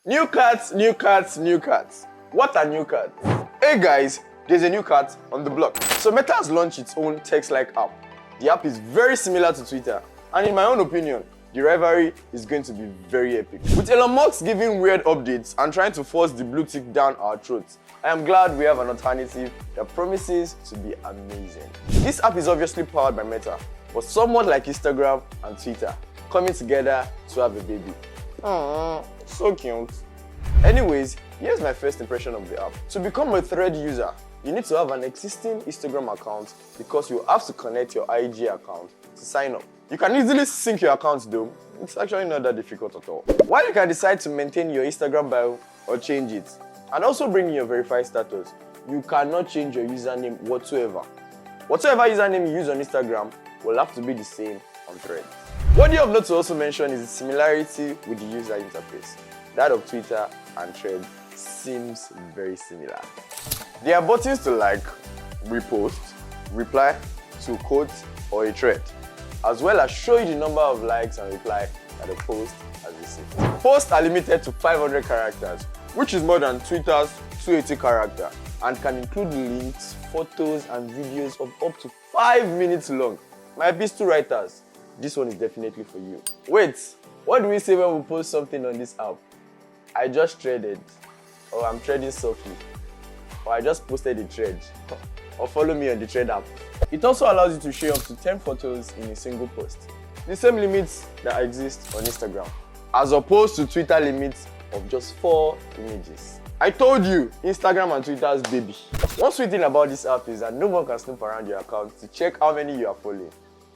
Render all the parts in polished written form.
New cats, new cats, new cats. What are new cats? Hey guys, there's a new cat on the block. So Meta has launched its own text-like app. The app is very similar to Twitter, and in my own opinion, the rivalry is going to be very epic. With Elon Musk giving weird updates and trying to force the blue tick down our throats, I am glad we have an alternative that promises to be amazing. This app is obviously powered by Meta, but somewhat like Instagram and Twitter, coming together to have a baby. Aww, so cute. Anyways, here's my first impression of the app. To become a Thread user, you need to have an existing Instagram account because you have to connect your IG account to sign up. You can easily sync your accounts though. It's actually not that difficult at all. While you can decide to maintain your Instagram bio or change it, and also bring in your verified status, you cannot change your username whatsoever. Whatever username you use on Instagram will have to be the same on Thread. What you have not to also mention is the similarity with the user interface. That of Twitter and Thread seems very similar. There are buttons to like, repost, reply to a quote or a thread, as well as show you the number of likes and reply that a post has received. Posts are limited to 500 characters, which is more than Twitter's 280 characters, and can include links, photos, and videos of up to 5 minutes long. My pistol writers, this one is definitely for you. Wait, what do we say when we post something on this app? I just threaded, or I'm threading softly, or I just posted a thread, or follow me on the Thread app. It also allows you to share up to 10 photos in a single post, the same limits that exist on Instagram, as opposed to Twitter limits of just 4 images. I told you, Instagram and Twitter's baby. One sweet thing about this app is that no one can snoop around your account to check how many you are following.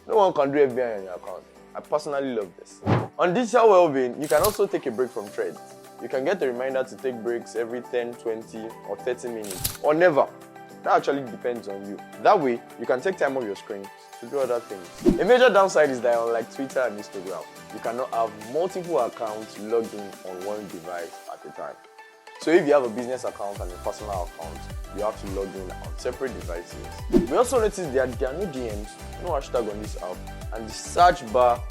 No one can do FBI on your account. I personally love this. On digital well-being, you can also take a break from Threads. You can get a reminder to take breaks every 10, 20, or 30 minutes, or never. That actually depends on you. That way, you can take time off your screen to do other things. A major downside is that unlike Twitter and Instagram, you cannot have multiple accounts logged in on one device at a time. So if you have a business account and a personal account, you have to log in on separate devices. We also noticed that there are no DMs, no hashtag on this app, and the search bar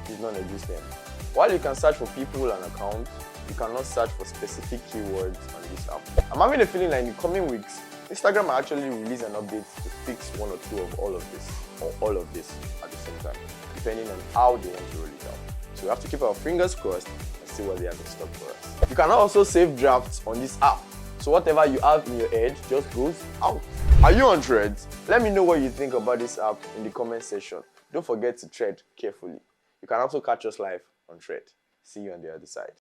is non-existent. While you can search for people and accounts, you cannot search for specific keywords on this app. I'm having a feeling that in the coming weeks, Instagram will actually release an update to fix one or two of all of this, or all of this at the same time, depending on how they want to roll it out. So we have to keep our fingers crossed and see what they have in stock for us. You can also save drafts on this app, so whatever you have in your head just goes out. Are you on Threads? Let me know what you think about this app in the comment section. Don't forget to thread carefully. You can also catch us live on Thread. See you on the other side.